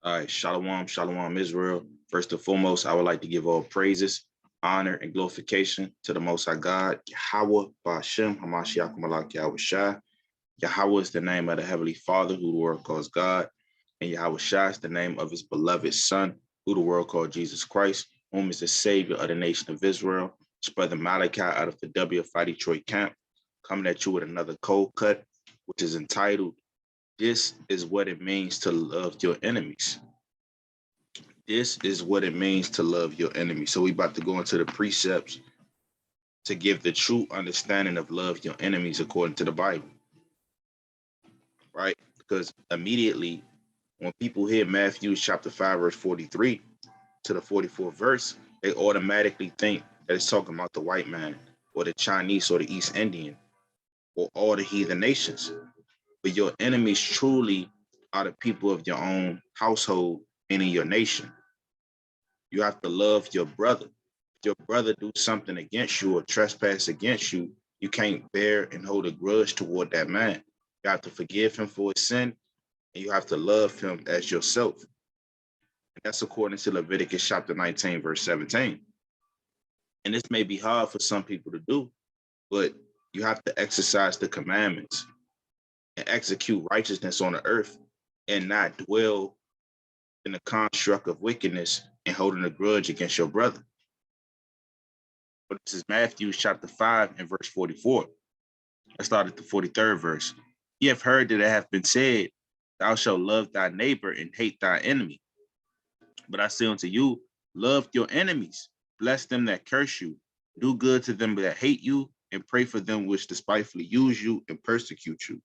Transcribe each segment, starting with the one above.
All right, shalom, shalom, Israel. First and foremost, I would like to give all praises, honor, and glorification to the Most High God, Yahweh, Ba'ashem, Hamashiach, Malak, Yahweh Shai. Yahweh is the name of the Heavenly Father, who the world calls God, and Yahweh Shai is the name of his beloved Son, who the world called Jesus Christ, whom is the Savior of the nation of Israel. It's Brother Malachi out of the WFI Detroit camp, coming at you with another cold cut, which is entitled, This is What It Means to Love Your Enemies. This is what it means to love your enemy. So we about to go into the precepts to give the true understanding of love your enemies according to the Bible, right? Because immediately when people hear Matthew chapter 5, verse 43 to the 44th verse, they automatically think that it's talking about the white man or the Chinese or the East Indian or all the heathen nations. But your enemies truly are the people of your own household and in your nation. You have to love your brother. If your brother do something against you or trespass against you, you can't bear and hold a grudge toward that man. You have to forgive him for his sin, and you have to love him as yourself. And that's according to Leviticus chapter 19, verse 17. And this may be hard for some people to do, but you have to exercise the commandments and execute righteousness on the earth and not dwell in the construct of wickedness and holding a grudge against your brother. But this is Matthew chapter 5 and verse 44. Let's start at the 43rd verse. You have heard that it hath been said, Thou shalt love thy neighbor and hate thy enemy. But I say unto you, love your enemies, bless them that curse you, do good to them that hate you, and pray for them which despitefully use you and persecute you.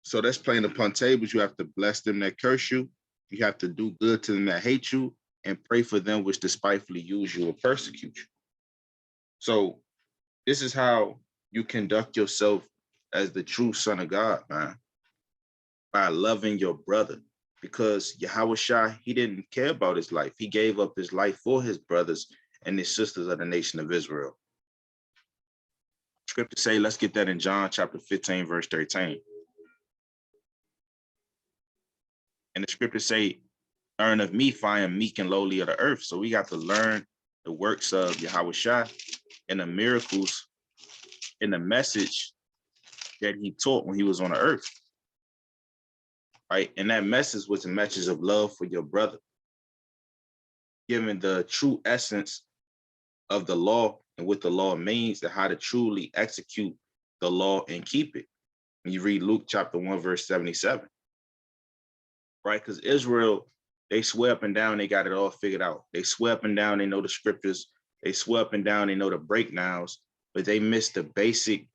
So that's plain upon tables. You have to bless them that curse you. You have to do good to them that hate you, and pray for them which despitefully use you or persecute you. So this is how you conduct yourself as the true son of God, man, by loving your brother. Because Yahweh Shai, he didn't care about his life. He gave up his life for his brothers and his sisters of the nation of Israel. Scripture say, let's get that in John chapter 15, verse 13. And the scripture say, learn of me, for I am meek and lowly of the earth. So we got to learn the works of Yahweh Shai and the miracles and the message that he taught when he was on the earth. Right? And that message was a message of love for your brother, giving the true essence of the law and what the law means and how to truly execute the law and keep it. When you read Luke chapter 1, verse 77, right? Because Israel, they swear up and down, they got it all figured out. They swear up and down, they know the scriptures. They swear up and down, they know the breakdowns, but they miss the basic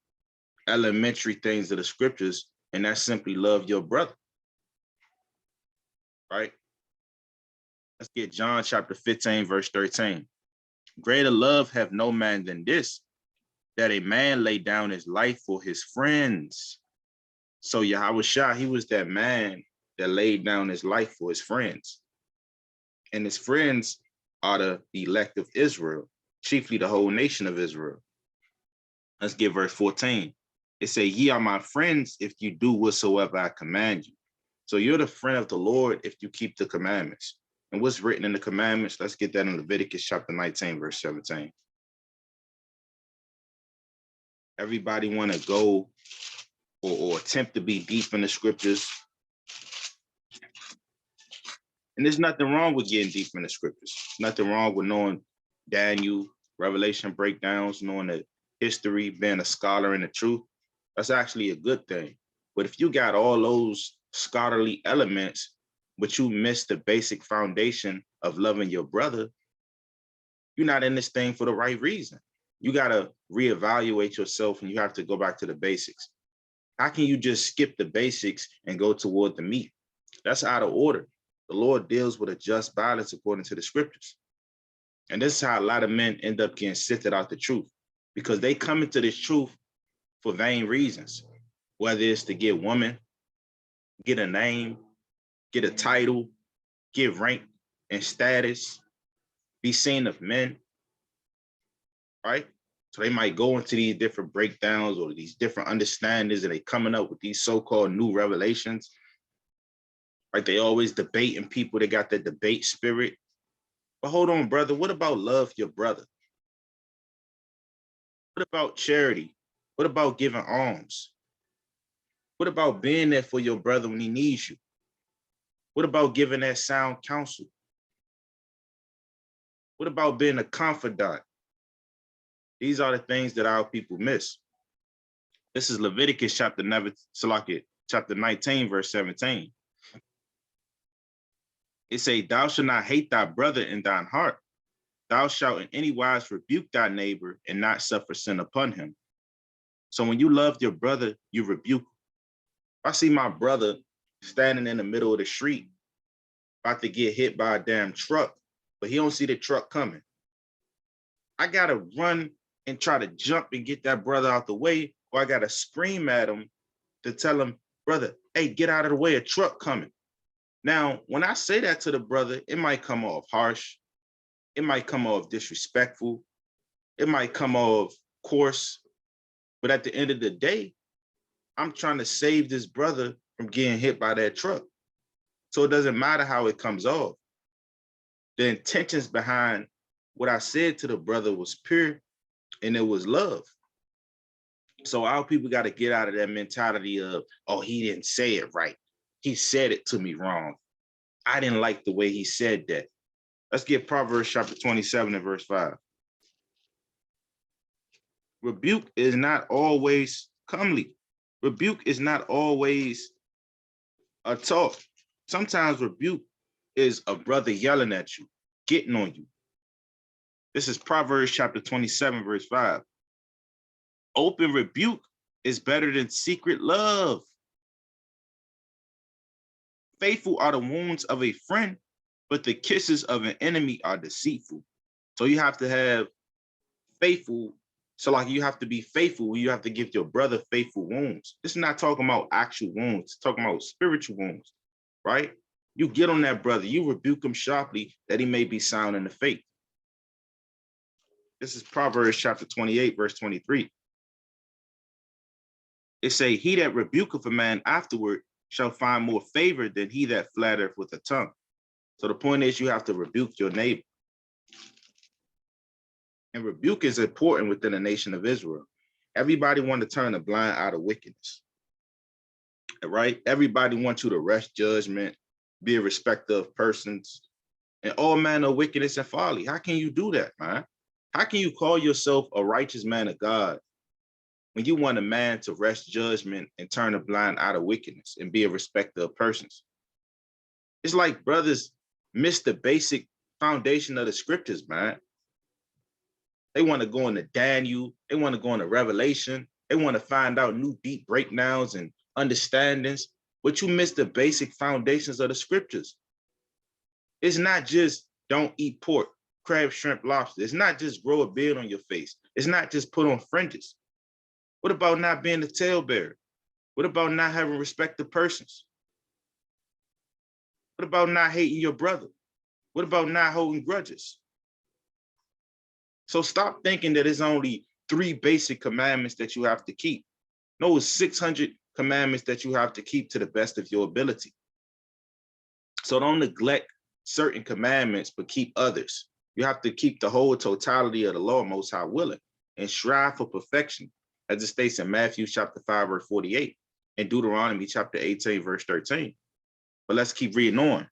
elementary things of the scriptures, and that's simply love your brother. Right? Let's get John chapter 15, verse 13. Greater love have no man than this, that a man lay down his life for his friends. So Yahweh Shai, he was that man that laid down his life for his friends. And his friends are the elect of Israel, chiefly the whole nation of Israel. Let's get verse 14. It say, ye are my friends if you do whatsoever I command you. So you're the friend of the Lord if you keep the commandments. And what's written in the commandments? Let's get that in Leviticus chapter 19, verse 17. Everybody want to go or attempt to be deep in the scriptures. And there's nothing wrong with getting deep in the scriptures. Nothing wrong with knowing Daniel, Revelation breakdowns, knowing the history, being a scholar in the truth. That's actually a good thing. But if you got all those scholarly elements, but you miss the basic foundation of loving your brother, you're not in this thing for the right reason. You got to reevaluate yourself and you have to go back to the basics. How can you just skip the basics and go toward the meat? That's out of order. The Lord deals with a just balance according to the scriptures. And this is how a lot of men end up getting sifted out the truth, because they come into this truth for vain reasons, whether it's to get woman, get a name, get a title, get rank and status, be seen of men, right? So they might go into these different breakdowns or these different understandings, and they coming up with these so-called new revelations. Like they always debating people. They got that debate spirit. But hold on, brother. What about love your brother? What about charity? What about giving alms? What about being there for your brother when he needs you? What about giving that sound counsel? What about being a confidant? These are the things that our people miss. This is Leviticus chapter 19, verse 17. It say, thou shalt not hate thy brother in thine heart. Thou shalt in any wise rebuke thy neighbor and not suffer sin upon him. So when you love your brother, you rebuke. If I see my brother standing in the middle of the street, about to get hit by a damn truck, but he don't see the truck coming, I gotta run and try to jump and get that brother out the way, or I gotta scream at him to tell him, brother, hey, get out of the way, a truck coming. Now, when I say that to the brother, it might come off harsh. It might come off disrespectful. It might come off coarse. But at the end of the day, I'm trying to save this brother from getting hit by that truck. So it doesn't matter how it comes off. The intentions behind what I said to the brother was pure, and it was love. So our people got to get out of that mentality of, oh, he didn't say it right. He said it to me wrong. I didn't like the way he said that. Let's get Proverbs chapter 27 and verse 5. Rebuke is not always comely. Rebuke is not always a talk. Sometimes rebuke is a brother yelling at you, getting on you. This is Proverbs chapter 27, verse 5. Open rebuke is better than secret love. Faithful are the wounds of a friend, but the kisses of an enemy are deceitful. So you have to have faithful. So like you have to be faithful. You have to give your brother faithful wounds. This is not talking about actual wounds. It's talking about spiritual wounds, right? You get on that brother. You rebuke him sharply that he may be sound in the faith. This is Proverbs chapter 28, verse 23. It say, he that rebuketh a man afterward shall find more favor than he that flattereth with a tongue. So the point is you have to rebuke your neighbor. And rebuke is important within the nation of Israel. Everybody want to turn a blind eye to wickedness, right? Everybody wants you to rest judgment, be a respecter of persons, and all manner of wickedness and folly. How can you do that, man? How can you call yourself a righteous man of God when you want a man to rest judgment and turn a blind eye to wickedness and be a respecter of persons? It's like brothers miss the basic foundation of the scriptures, man. They want to go into Daniel. They want to go into Revelation. They want to find out new deep breakdowns and understandings, but you miss the basic foundations of the scriptures. It's not just don't eat pork, crab, shrimp, lobster. It's not just grow a beard on your face. It's not just put on fringes. What about not being a talebearer? What about not having respect of persons? What about not hating your brother? What about not holding grudges? So stop thinking that it's only 3 basic commandments that you have to keep. No, it's 600 commandments that you have to keep to the best of your ability. So don't neglect certain commandments, but keep others. You have to keep the whole totality of the law, most high willing, and strive for perfection, as it states in Matthew chapter 5, verse 48, and Deuteronomy chapter 18, verse 13. But let's keep reading on.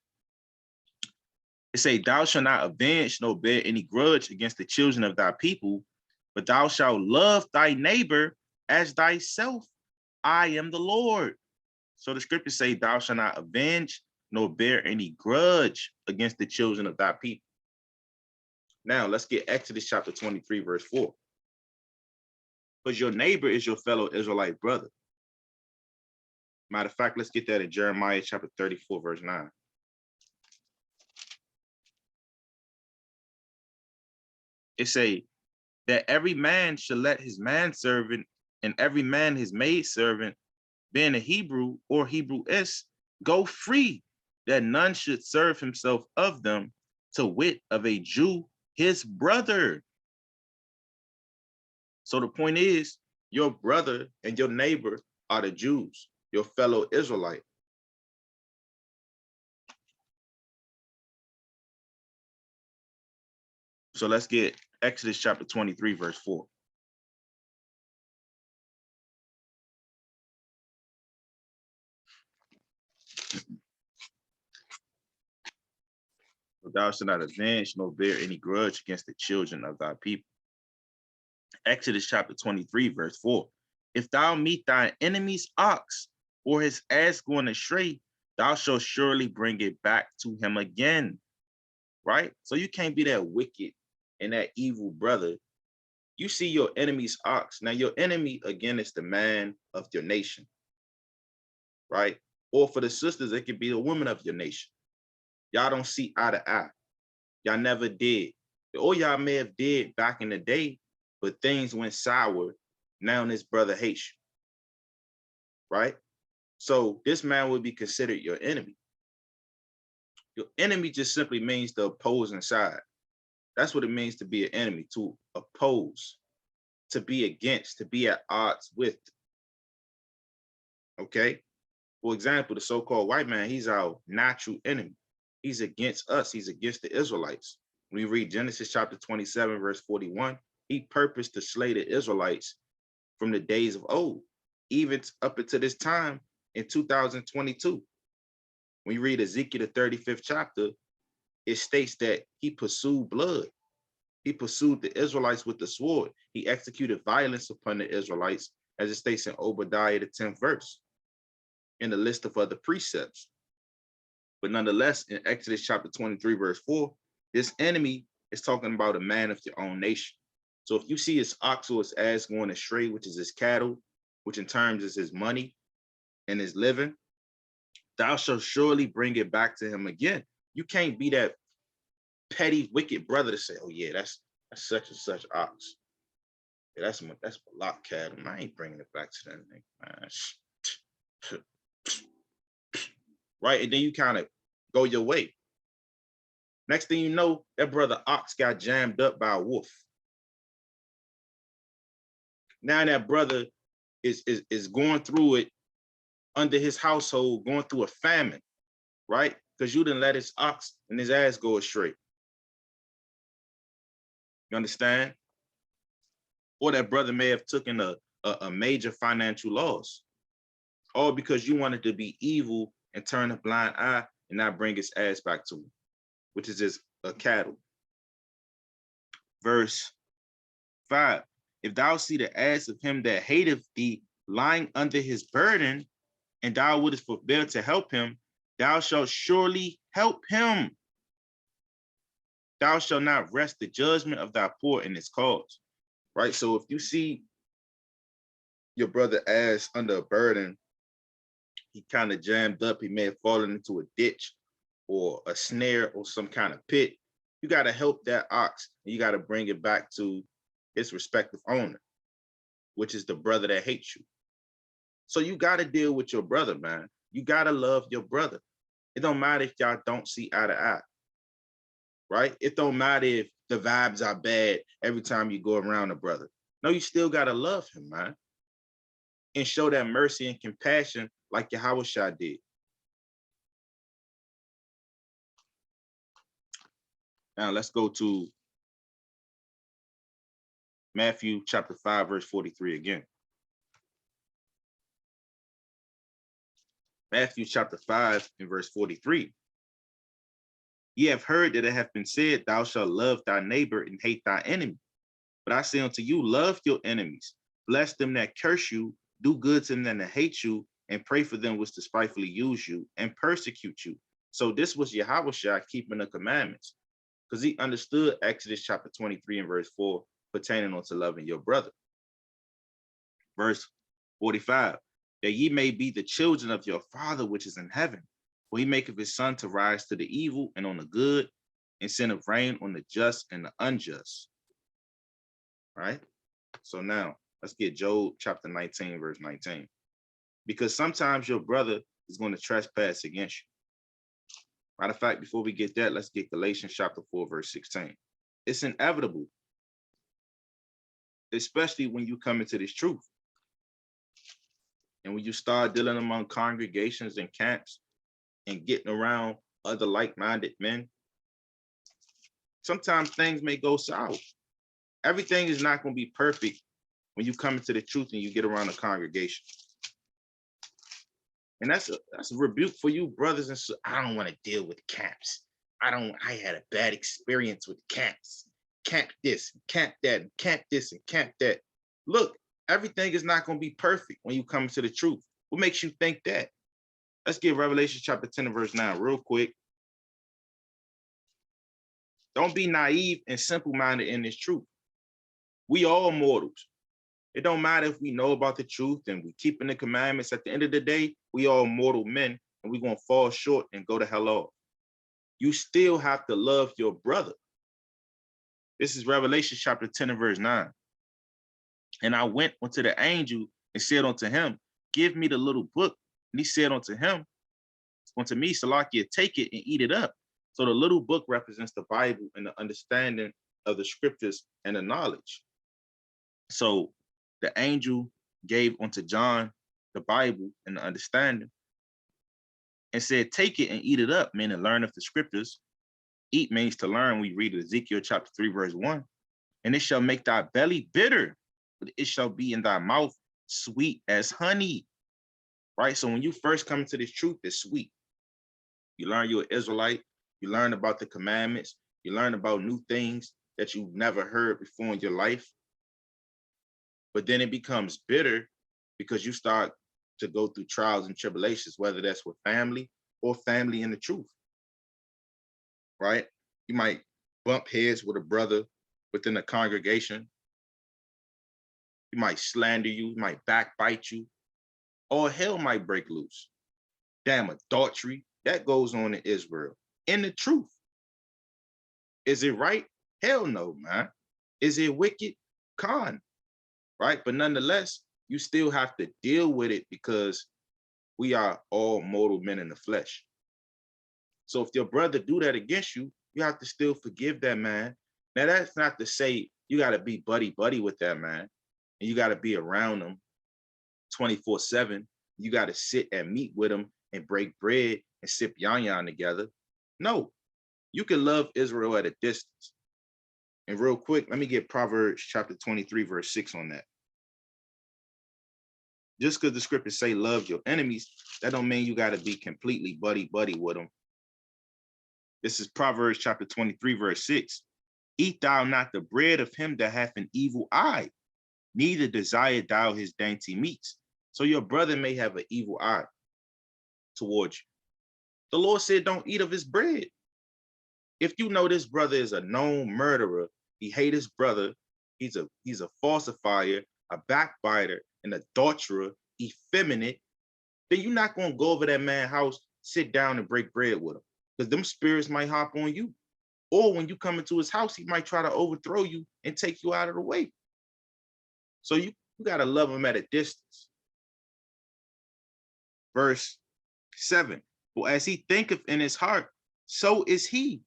It say, thou shalt not avenge nor bear any grudge against the children of thy people, but thou shalt love thy neighbor as thyself. I am the Lord. So the scriptures say, thou shalt not avenge nor bear any grudge against the children of thy people. Now let's get Exodus chapter 23, verse 4. Because your neighbor is your fellow Israelite brother. Matter of fact, let's get that in Jeremiah chapter 34, verse 9. It say that every man shall let his manservant and every man his maidservant, being a Hebrew or Hebrew-is, go free, that none should serve himself of them, to wit of a Jew, his brother. So the point is, your brother and your neighbor are the Jews, your fellow Israelite. So let's get Exodus chapter 23, verse 4. Thou shalt not avenge nor bear any grudge against the children of thy people. Exodus chapter 23, verse 4. If thou meet thine enemy's ox or his ass going astray, thou shalt surely bring it back to him again. Right? So you can't be that wicked and that evil brother. You see your enemy's ox. Now, your enemy, again, is the man of your nation. Right? Or for the sisters, it could be the woman of your nation. Y'all don't see eye to eye. Y'all never did. Or y'all may have did back in the day, but things went sour. Now this brother hates you, right? So this man would be considered your enemy. Your enemy just simply means the opposing side. That's what it means to be an enemy, to oppose, to be against, to be at odds with. Okay? For example, the so-called white man, he's our natural enemy. He's against us. He's against the Israelites. When we read Genesis chapter 27, verse 41, he purposed to slay the Israelites from the days of old, even up until this time in 2022. When you read Ezekiel, the 35th chapter, it states that he pursued blood. He pursued the Israelites with the sword. He executed violence upon the Israelites, as it states in Obadiah, the 10th verse, in the list of other precepts. But nonetheless, in Exodus chapter 23, verse 4, this enemy is talking about a man of your own nation. So if you see his ox or his ass going astray, which is his cattle, which in terms is his money and his living, thou shalt surely bring it back to him again. You can't be that petty, wicked brother to say, oh yeah, that's such and such ox. Yeah, that's Balak cattle. I ain't bringing it back to that nigga, man. Right? And then you kind of go your way. Next thing you know, that brother ox got jammed up by a wolf. Now that brother is going through it under his household, going through a famine, right? Because you didn't let his ox and his ass go astray. You understand? Or that brother may have taken a major financial loss, all because you wanted to be evil and turn a blind eye and not bring his ass back to him, which is just a cattle. Verse 5, if thou see the ass of him that hateth thee lying under his burden, and thou wouldest forbear to help him, thou shalt surely help him. Thou shalt not rest the judgment of thy poor in his cause. Right? So if you see your brother ass under a burden, he kind of jammed up, he may have fallen into a ditch or a snare or some kind of pit, you got to help that ox and you got to bring it back to its respective owner, which is the brother that hates you. So you got to deal with your brother, man. You got to love your brother. It don't matter if y'all don't see eye to eye, right? It don't matter if the vibes are bad every time you go around a brother. No, you still got to love him, man. And show that mercy and compassion like Yahushua did. Now let's go to Matthew chapter 5, verse 43 again. Matthew chapter 5 and verse 43. Ye have heard that it hath been said, thou shalt love thy neighbor and hate thy enemy. But I say unto you, love your enemies, bless them that curse you, do good to them that hate you, and pray for them which despitefully use you and persecute you. So this was Yahushua keeping the commandments, because he understood Exodus chapter 23 and verse 4 pertaining unto loving your brother. Verse 45, that ye may be the children of your Father which is in heaven, for he maketh his sun to rise to the evil and on the good, and sendeth rain on the just and the unjust. All right? So now let's get Job chapter 19, verse 19. Because sometimes your brother is going to trespass against you. Matter of fact, before we get that, let's get Galatians chapter 4, verse 16. It's inevitable, especially when you come into this truth. And when you start dealing among congregations and camps and getting around other like-minded men, Sometimes things may go sour. Everything is not going to be perfect when you come into the truth and you get around the congregation. And that's a rebuke for you, brothers and sisters. I don't want to deal with camps. I had a bad experience with camps. Camp this, camp that, camp this, and camp that. Look, everything is not going to be perfect when you come to the truth. What makes you think that? Let's get Revelation chapter 10 and verse 9 real quick. Don't be naive and simple-minded in this truth. We all mortals. It don't matter if we know about the truth and we keeping the commandments. At the end of the day, we all mortal men, and we're going to fall short and go to hell off. You still have to love your brother. This is Revelation chapter 10 and verse 9. And I went unto the angel and said unto him, give me the little book. And he said unto me, Salakia, take it and eat it up. So the little book represents the Bible and the understanding of the scriptures and the knowledge. So the angel gave unto John the Bible and the understanding and said, take it and eat it up, meaning learn of the scriptures. Eat means to learn. We read Ezekiel chapter 3, verse 1. And it shall make thy belly bitter, but it shall be in thy mouth sweet as honey. Right? So when you first come into this truth, it's sweet. You learn you're an Israelite. You learn about the commandments. You learn about new things that you've never heard before in your life. But then it becomes bitter because you start to go through trials and tribulations, whether that's with family or family in the truth. Right? You might bump heads with a brother within a congregation. He might slander you, he might backbite you, or hell might break loose. Damn, adultery, that goes on in Israel. In the truth. Is it right? Hell no, man. Is it wicked? Con. Right? But nonetheless, you still have to deal with it because we are all mortal men in the flesh. So if your brother do that against you, you have to still forgive that man. Now, that's not to say you got to be buddy-buddy with that man and you got to be around him 24/7. You got to sit and meet with him and break bread and sip yan together. No, you can love Israel at a distance. And real quick, let me get Proverbs chapter 23, verse 6 on that. Just because the scriptures say love your enemies, that don't mean you got to be completely buddy-buddy with them. This is Proverbs chapter 23, verse 6. Eat thou not the bread of him that hath an evil eye, neither desire thou his dainty meats. So your brother may have an evil eye towards you. The Lord said, don't eat of his bread. If you know this brother is a known murderer, he hates his brother, he's a falsifier, a backbiter, an adulterer, effeminate, then you're not going to go over that man's house, sit down and break bread with him, because them spirits might hop on you. Or when you come into his house, he might try to overthrow you and take you out of the way. So you got to love him at a distance. Verse 7, for as he thinketh in his heart, so is he.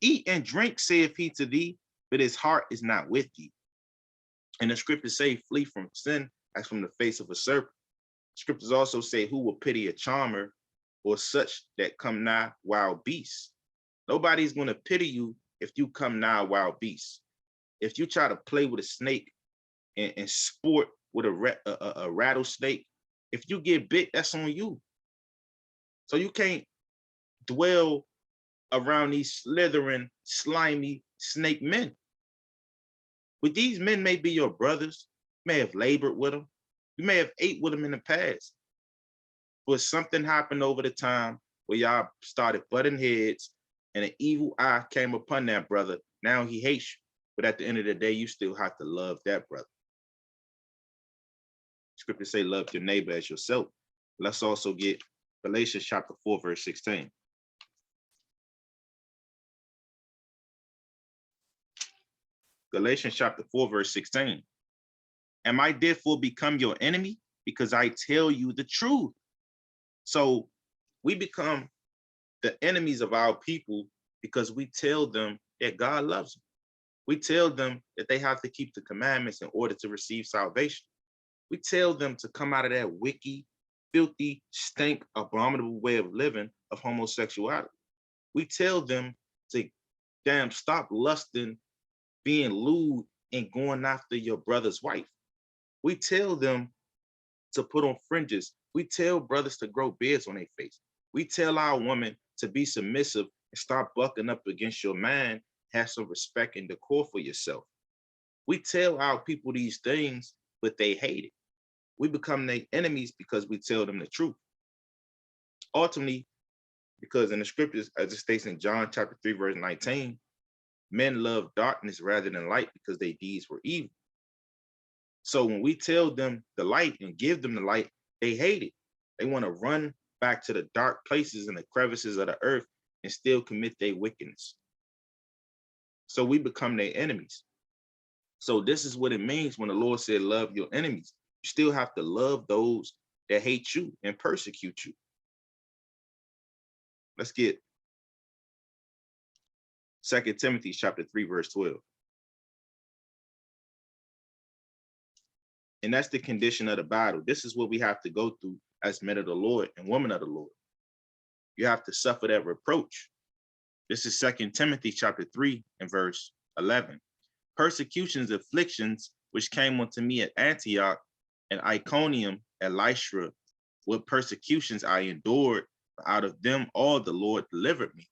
Eat and drink, saith he to thee, but his heart is not with thee. And the scriptures say, flee from sin as from the face of a serpent. Scriptures also say, who will pity a charmer or such that come nigh wild beasts? Nobody's going to pity you if you come nigh wild beasts. If you try to play with a snake and sport with a rattlesnake, if you get bit, that's on you. So you can't dwell around these slithering, slimy snake men. But these men may be your brothers. You may have labored with them. You may have ate with them in the past. But something happened over the time where y'all started butting heads and an evil eye came upon that brother. Now he hates you. But at the end of the day, you still have to love that brother. Scriptures say love your neighbor as yourself. Let's also get Galatians chapter 4, verse 16. Galatians chapter 4, verse 16. Am I therefore become your enemy because I tell you the truth? So we become the enemies of our people because we tell them that God loves them. We tell them that they have to keep the commandments in order to receive salvation. We tell them to come out of that wicked, filthy, stink, abominable way of living of homosexuality. We tell them to damn, stop lusting, being lewd, and going after your brother's wife. We tell them to put on fringes. We tell brothers to grow beards on their face. We tell our women to be submissive and start bucking up against your man. Have some respect and decor for yourself. We tell our people these things, but they hate it. We become their enemies because we tell them the truth. Ultimately, because in the scriptures, as it states in John chapter 3, verse 19, men love darkness rather than light because their deeds were evil. So when we tell them the light and give them the light, they hate it. They want to run back to the dark places and the crevices of the earth and still commit their wickedness. So we become their enemies. So this is what it means when the Lord said, love your enemies. You still have to love those that hate you and persecute you. Let's get 2 Timothy chapter 3, verse 12. And that's the condition of the battle. This is what we have to go through as men of the Lord and women of the Lord. You have to suffer that reproach. This is 2 Timothy chapter 3 and verse 11. Persecutions, afflictions, which came unto me at Antioch and Iconium and Lystra, what persecutions I endured, out of them all the Lord delivered me.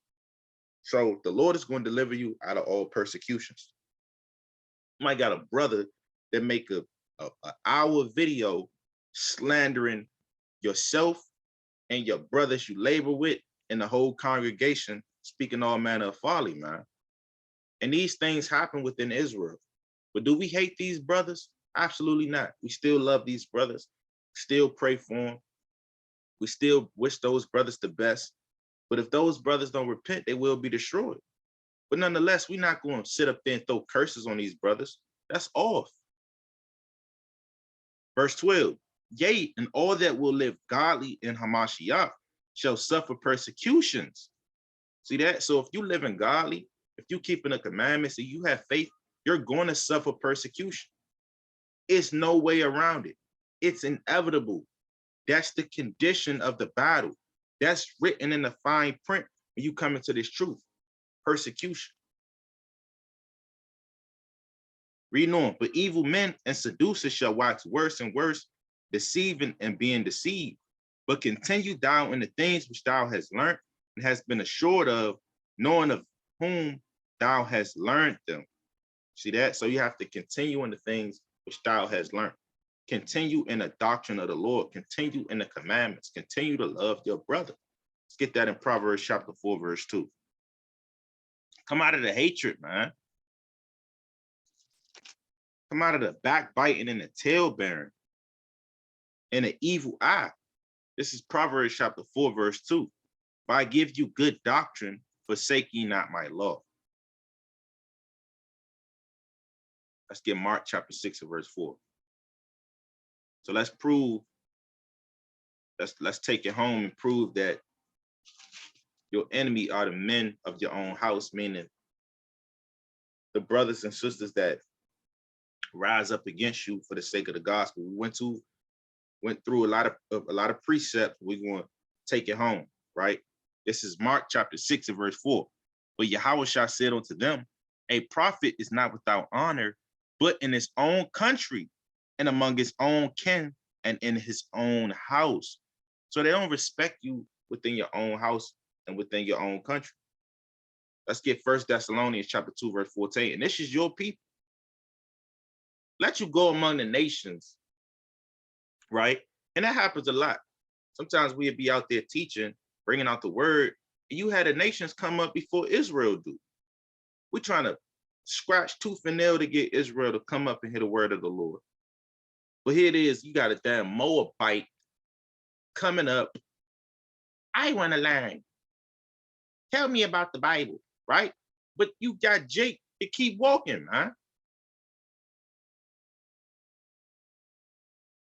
So the Lord is going to deliver you out of all persecutions. You might got a brother that make a hour video slandering yourself and your brothers you labor with and the whole congregation, speaking all manner of folly, man. And these things happen within Israel. But do we hate these brothers? Absolutely not. We still love these brothers, still pray for them. We still wish those brothers the best. But if those brothers don't repent, they will be destroyed. But nonetheless, we're not going to sit up there and throw curses on these brothers. That's off. Verse 12, yea, and all that will live godly in Hamashiach shall suffer persecutions. See that? So if you live in godly, if you keeping the commandments and you have faith, you're going to suffer persecution. It's no way around it. It's inevitable. That's the condition of the battle. That's written in the fine print when you come into this truth. Persecution. Reading on, but evil men and seducers shall wax worse and worse, deceiving and being deceived. But continue thou in the things which thou hast learned and hast been assured of, knowing of whom thou hast learned them. See that? So you have to continue in the things which thou hast learned. Continue in the doctrine of the Lord. Continue in the commandments. Continue to love your brother. Let's get that in Proverbs chapter 4, verse 2. Come out of the hatred, man. Come out of the backbiting and the tail bearing and the evil eye. This is Proverbs chapter 4, verse 2. If I give you good doctrine, forsake ye not my law. Let's get Mark chapter 6 and verse 4. So let's prove, let's take it home and prove that your enemy are the men of your own house, meaning the brothers and sisters that rise up against you for the sake of the gospel. We went through a lot of precepts. We're going to take it home, right? This is Mark chapter 6 and verse 4. But Yahushua said unto them, a prophet is not without honor, but in his own country and among his own kin and in his own house. So they don't respect you within your own house and within your own country. Let's get 1 Thessalonians chapter 2, verse 14. And this is your people. Let you go among the nations, right? And that happens a lot. Sometimes we'd be out there teaching, bringing out the word, and you had the nations come up before Israel do. We're trying to scratch tooth and nail to get Israel to come up and hear the word of the Lord. But here it is, you got a damn Moabite coming up. I want to learn. Tell me about the Bible, right? But you got Jake to keep walking, huh?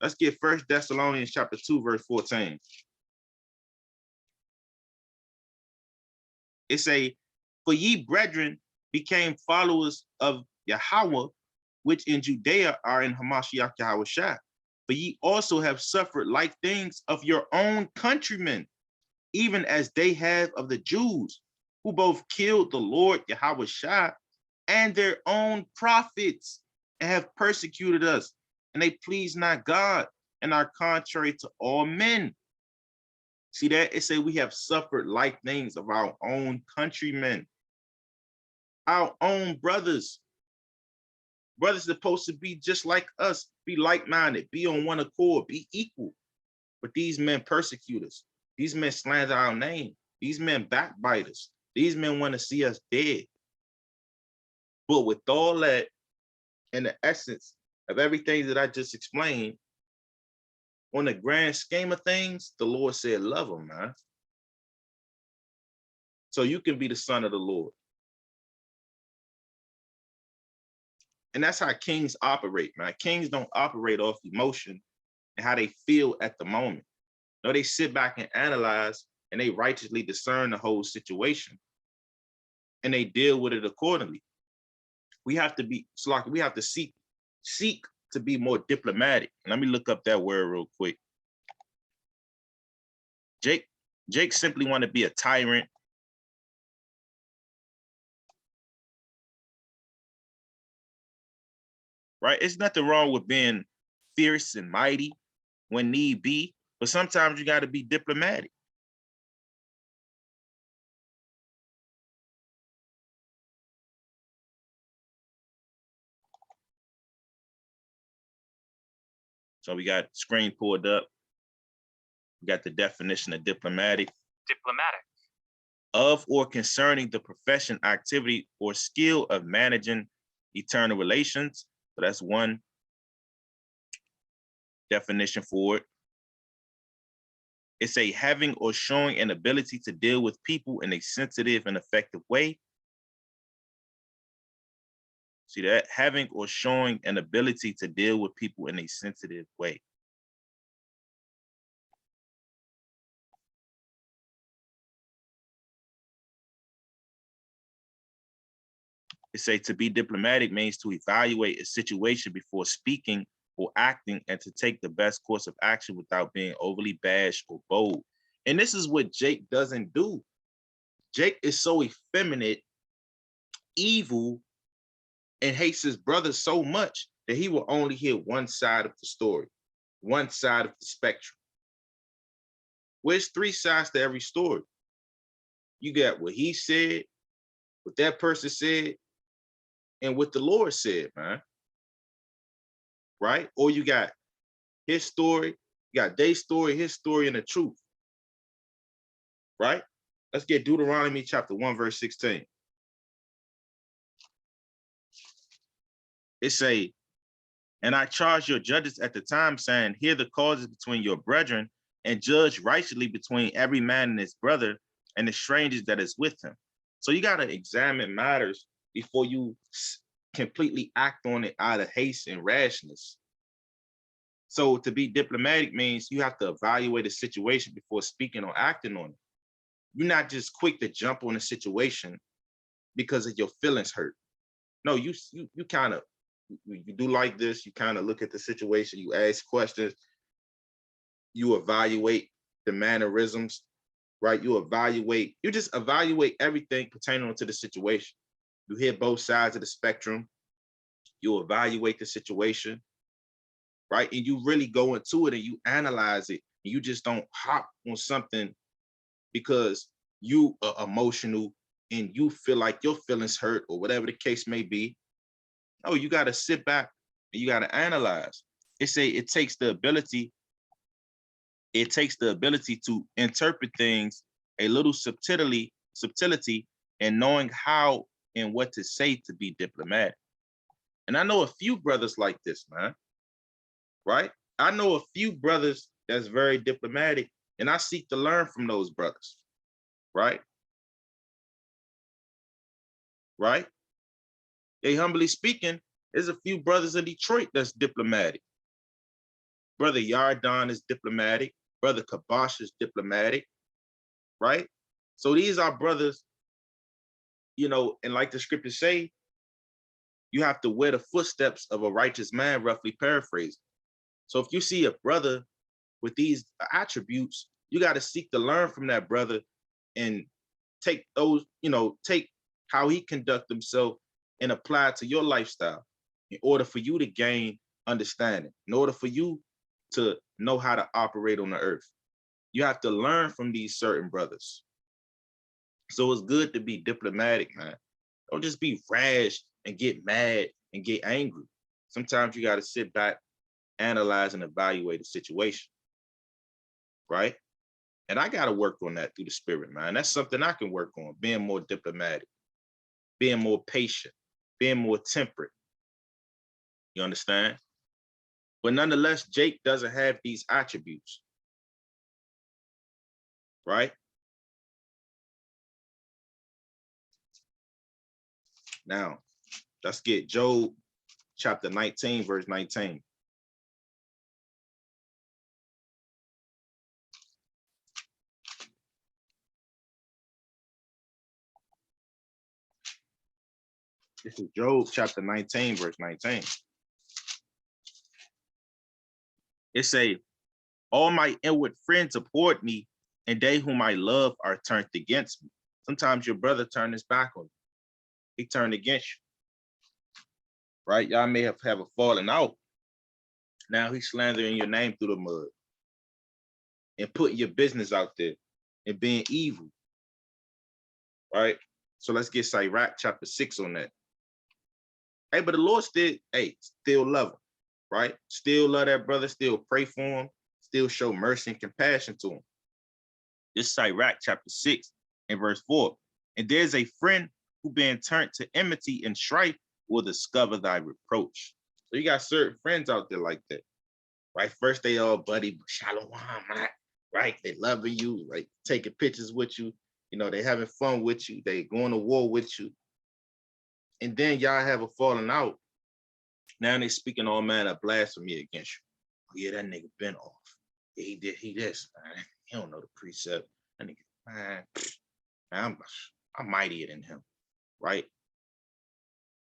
Let's get 1 Thessalonians chapter 2, verse 14. It say, for ye brethren became followers of Yahweh, which in Judea are in Hamashiach Yahushua. But ye also have suffered like things of your own countrymen, even as they have of the Jews. who both killed the Lord Yahweh Shai and their own prophets, and have persecuted us, and they please not God, and are contrary to all men. See that? It say we have suffered like things of our own countrymen, our own brothers. Brothers supposed to be just like us, be like-minded, be on one accord, be equal. But these men persecute us. These men slander our name. These men backbite us. These men want to see us dead. But with all that, in the essence of everything that I just explained, on the grand scheme of things, the Lord said, love them, man. So you can be the son of the Lord. And that's how kings operate, man. Kings don't operate off emotion and how they feel at the moment. No, they sit back and analyze, and they righteously discern the whole situation, and they deal with it accordingly. We have to be, we have to seek to be more diplomatic. And let me look up that word real quick. Jake simply want to be a tyrant. Right? It's nothing wrong with being fierce and mighty when need be, but sometimes you got to be diplomatic. So we got screen pulled up. We got the definition of diplomatic. Diplomatic. Of or concerning the profession, activity, or skill of managing eternal relations. So that's one definition for it. It's a having or showing an ability to deal with people in a sensitive and effective way. See that? Having or showing an ability to deal with people in a sensitive way. It say to be diplomatic means to evaluate a situation before speaking or acting, and to take the best course of action without being overly bashed or bold. And this is what Jake doesn't do. Jake is so effeminate, evil, and hates his brother so much that he will only hear one side of the story, one side of the spectrum. Where's three sides to every story? You got what he said, what that person said, and what the Lord said, man. Right? Or you got his story, you got their story, his story, and the truth. Right? Let's get Deuteronomy chapter 1, verse 16. It say, and I charge your judges at the time, saying, hear the causes between your brethren, and judge righteously between every man and his brother, and the strangers that is with him. So you got to examine matters before you completely act on it out of haste and rashness. So to be diplomatic means you have to evaluate a situation before speaking or acting on it. You're not just quick to jump on a situation because of your feelings hurt. No, you kind of, you do like this, you kind of look at the situation, you ask questions, you evaluate the mannerisms, right? You just evaluate everything pertaining to the situation. You hear both sides of the spectrum, you evaluate the situation, right? And you really go into it and you analyze it. And you just don't hop on something because you are emotional and you feel like your feelings hurt or whatever the case may be. No, you got to sit back and you got to analyze. It takes the ability to interpret things a little subtlety and knowing how and what to say to be diplomatic. And I know a few brothers like this, man. Right? I know a few brothers that's very diplomatic, and I seek to learn from those brothers. Right? Right? They humbly speaking, there's a few brothers in Detroit that's diplomatic. Brother Yardon is diplomatic. Brother Kabosh is diplomatic. Right? So these are brothers, and like the scriptures say, you have to wear the footsteps of a righteous man, roughly paraphrased. So if you see a brother with these attributes, you got to seek to learn from that brother and take those, take how he conduct himself and apply it to your lifestyle in order for you to gain understanding, in order for you to know how to operate on the earth. You have to learn from these certain brothers. So it's good to be diplomatic, man. Don't just be rash and get mad and get angry. Sometimes you got to sit back, analyze, and evaluate the situation, right? And I got to work on that through the spirit, man. That's something I can work on, being more diplomatic, being more patient, being more temperate. You understand? But nonetheless, Jake doesn't have these attributes, right? Now, let's get Job chapter 19, verse 19. This is Job chapter 19, verse 19. It say, all my inward friends abhorred me, and they whom I love are turned against me. Sometimes your brother turned his back on you. He turned against you, right? Y'all may have a falling out. Now he's slandering your name through the mud and putting your business out there and being evil, right? So let's get Sirach chapter 6 on that. Hey, but the Lord still love him, right? Still love that brother, still pray for him, still show mercy and compassion to him. This Sirach chapter 6 and verse 4. And there's a friend who being turned to enmity and strife will discover thy reproach. So you got certain friends out there like that, right? First they all buddy, shalom, right? They loving you, like taking pictures with you. They having fun with you. They going to war with you. And then y'all have a falling out. Now they speaking all manner of blasphemy against you. Oh yeah, that nigga been off. Yeah, he this, man. He don't know the precept. That nigga, man, I'm mightier than him, right?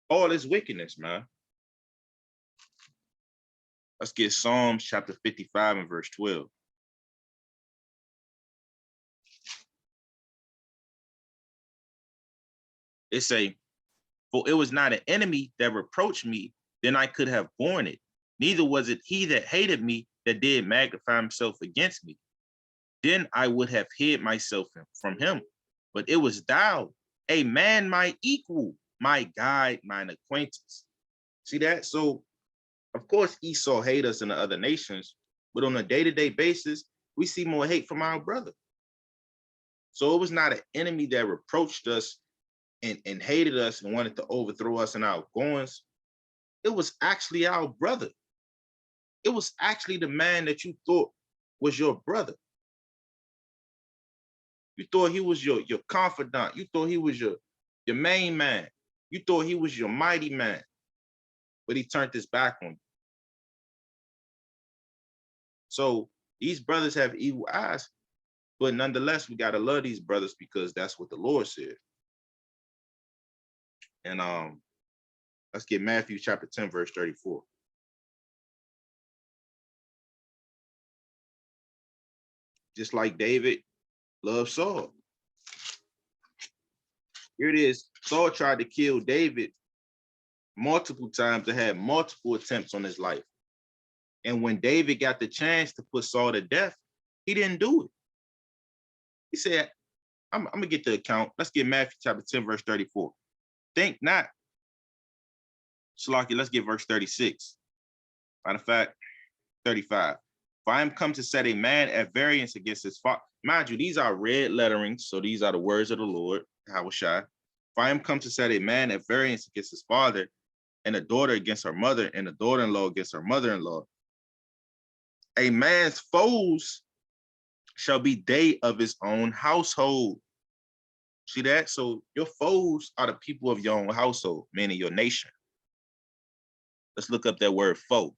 All this wickedness, man. Let's get Psalms chapter 55 and verse 12. It say, for it was not an enemy that reproached me, then I could have borne it. Neither was it he that hated me that did magnify himself against me. Then I would have hid myself from him. But it was thou, a man my equal, my guide, mine acquaintance. See that? So, of course, Esau hate us in the other nations, but on a day-to-day basis, we see more hate from our brother. So it was not an enemy that reproached us and hated us and wanted to overthrow us in our goings. It was actually our brother. It was actually the man that you thought was your brother. You thought he was your confidant. You thought he was your main man. You thought he was your mighty man. But he turned his back on you. So these brothers have evil eyes, but nonetheless, we got to love these brothers because that's what the Lord said. And let's get Matthew chapter 10, verse 34. Just like David loved Saul. Here it is. Saul tried to kill David multiple times and had multiple attempts on his life. And when David got the chance to put Saul to death, he didn't do it. He said, I'm going to get the account. Let's get Matthew chapter 10, verse 34. Think not. Shalaki, let's get verse 36. Matter of fact, 35. For I am come to set a man at variance against his father. Mind you, these are red letterings, so these are the words of the Lord, Yahushua. For I am come to set a man at variance against his father, and a daughter against her mother, and a daughter-in-law against her mother-in-law. A man's foes shall be they of his own household. See that? So your foes are the people of your own household, meaning your nation. Let's look up that word foe.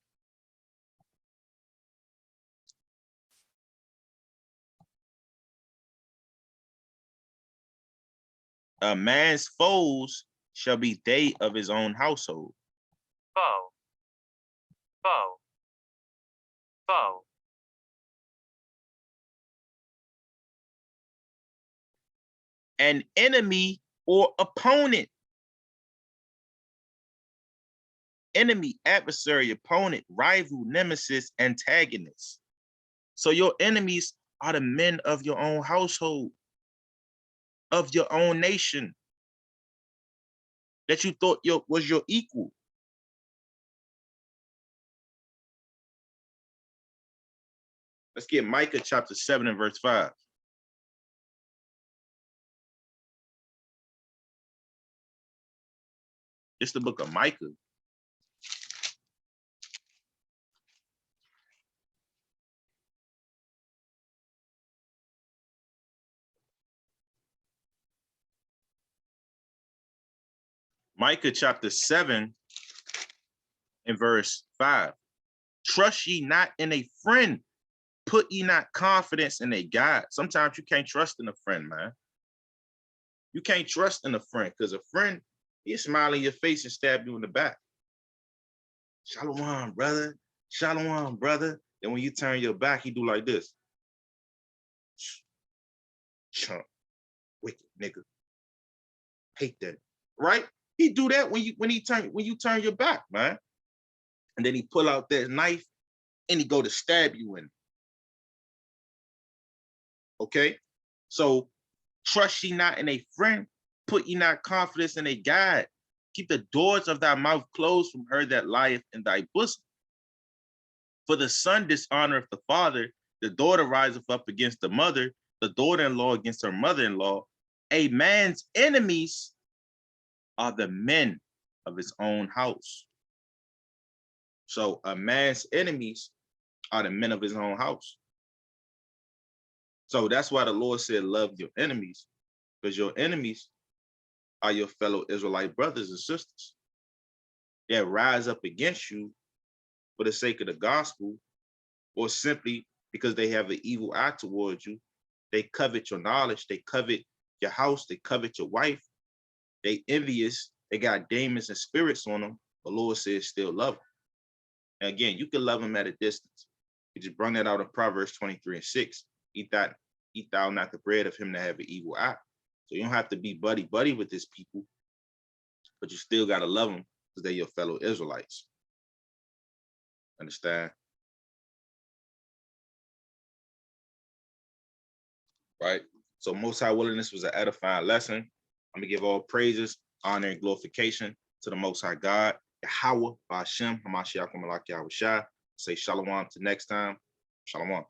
A man's foes shall be they of his own household. Foe. Foe. Foe. an enemy or opponent. Enemy, adversary, opponent, rival, nemesis, antagonist. So your enemies are the men of your own household, of your own nation, that you thought was your equal. Let's get Micah chapter 7 and verse 5. It's the book of Micah. Micah chapter 7 and verse 5. Trust ye not in a friend, put ye not confidence in a God. Sometimes you can't trust in a friend, man. You can't trust in a friend because a friend, he'll smile in your face and stab you in the back. Shalom, brother. Shalom, brother. Then when you turn your back, he do like this. Chump, wicked nigga. Hate that, right? He do that when you turn your back, man. And then he pull out that knife and he go to stab you in. Okay, so trust ye not in a friend, put ye not confidence in a God. Keep the doors of thy mouth closed from her that lieth in thy bosom. For the son dishonoreth the father, the daughter riseth up against the mother, the daughter-in-law against her mother-in-law. A man's enemies are the men of his own house. So a man's enemies are the men of his own house. So that's why the Lord said, love your enemies, because your enemies are your fellow Israelite brothers and sisters that rise up against you for the sake of the gospel, or simply because they have an evil eye towards you. They covet your knowledge, they covet your house, they covet your wife, they envious, they got demons and spirits on them. The Lord says still love them. And again, you can love them at a distance. You just bring that out in Proverbs 23 and 6. Eat thou not the bread of him that have an evil eye. So you don't have to be buddy with these people, but you still got to love them because they're your fellow Israelites. Understand? Right? So Most High willingness was an edifying lesson. I'm going to give all praises, honor, and glorification to the Most High God, Yahweh, Ba'ashem, Hamashiach, Malak Yahweh Shai. Say shalom to next time. Shalom.